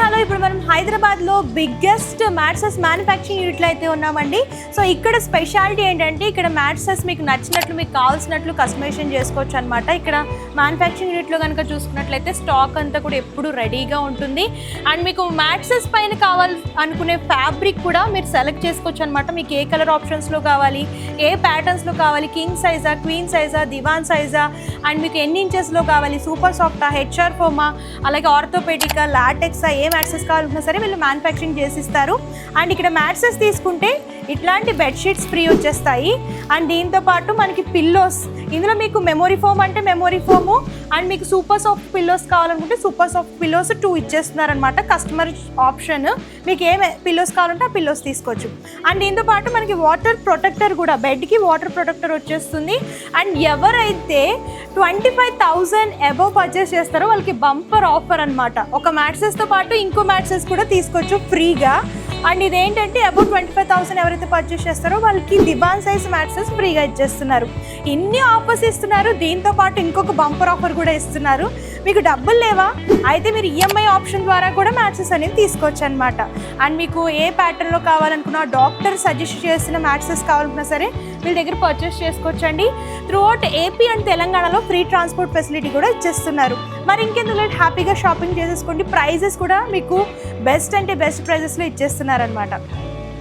తెలంగాణలో ఇప్పుడు మనం హైదరాబాద్లో బిగ్గెస్ట్ మ్యాట్సెస్ మ్యానుఫ్యాక్చరింగ్ యూనిట్లో అయితే ఉన్నామండి. సో ఇక్కడ స్పెషాలిటీ ఏంటంటే ఇక్కడ మ్యాట్సెస్ మీకు నచ్చినట్లు మీకు కావాల్సినట్లు కస్టమైజేషన్ చేసుకోవచ్చు అనమాట. ఇక్కడ మ్యానుఫ్యాక్చరింగ్ యూనిట్లో కనుక చూసుకున్నట్లయితే స్టాక్ అంతా కూడా ఎప్పుడు రెడీగా ఉంటుంది. అండ్ మీకు మ్యాట్సెస్ పైన కావాలి అనుకునే ఫ్యాబ్రిక్ కూడా మీరు సెలెక్ట్ చేసుకోవచ్చు అనమాట. మీకు ఏ కలర్ ఆప్షన్స్లో కావాలి, ఏ ప్యాటర్న్స్లో కావాలి, కింగ్ సైజా, క్వీన్ సైజా, దివాన్ సైజా, అండ్ మీకు ఎన్ని ఇంచెస్లో కావాలి, సూపర్ సాఫ్టా, హెచ్ఆర్ ఫోమా, అలాగే ఆర్థోపెడికా, లాటెక్సా, ఏ మ్యాట్సెస్ కావాలన్నా సరే వీళ్ళు మ్యానుఫ్యాక్చరింగ్ చేసిస్తారు. అండ్ ఇక్కడ మ్యాట్సెస్ తీసుకుంటే ఇట్లాంటి బెడ్షీట్స్ ఫ్రీ వచ్చేస్తాయి. అండ్ దీంతోపాటు మనకి పిల్లోస్, ఇందులో మీకు మెమొరీ ఫోమ్ అంటే మెమొరీ ఫోము, అండ్ మీకు సూపర్ సాఫ్ట్ పిల్లోస్ కావాలనుకుంటే సూపర్ సాఫ్ట్ పిల్లోస్ 2 ఇచ్చేస్తున్నారనమాట. కస్టమర్ ఆప్షన్, మీకు ఏ పిల్లోస్ కావాలంటే ఆ పిల్లోస్ తీసుకోవచ్చు. అండ్ దీంతోపాటు మనకి వాటర్ ప్రొటెక్టర్ కూడా, బెడ్కి వాటర్ ప్రొటెక్టర్ వచ్చేస్తుంది. అండ్ ఎవరైతే 25,000 అబవ్ పర్చేస్ చేస్తారో వాళ్ళకి బంపర్ ఆఫర్ అనమాట. ఒక మ్యాట్సెస్తో పాటు ఇంకో మ్యాట్సెస్ కూడా తీసుకోవచ్చు ఫ్రీగా. అండ్ ఇదేంటంటే అబౌట్ 25,000 ఎవరైతే పర్చేస్ చేస్తారో వాళ్ళకి దివాన్ సైజ్ మ్యాట్సెస్ ఫ్రీగా ఇచ్చేస్తున్నారు. ఇన్ని ఆఫర్స్ ఇస్తున్నారు, దీంతో పాటు ఇంకొక బంపర్ ఆఫర్ కూడా ఇస్తున్నారు. మీకు డబ్బులు లేవా అయితే మీరు ఈఎంఐ ఆప్షన్ ద్వారా కూడా మ్యాట్సెస్ అనేవి తీసుకోవచ్చు అనమాట. అండ్ మీకు ఏ ప్యాటర్న్లో కావాలనుకున్నా, డాక్టర్ సజెస్ట్ చేసిన మ్యాట్సెస్ కావాలనుకున్నా సరే వీళ్ళ దగ్గర పర్చేస్ చేసుకోవచ్చండి. త్రూఅవుట్ ఏపీ అండ్ తెలంగాణలో ఫ్రీ ట్రాన్స్పోర్ట్ ఫెసిలిటీ కూడా ఇచ్చేస్తున్నారు. మరి ఇంకెందుకు హ్యాపీగా షాపింగ్ చేసేసుకోండి. ప్రైజెస్ కూడా మీకు బెస్ట్ అంటే బెస్ట్ ప్రైజెస్లో ఇచ్చేస్తున్నారనమాట.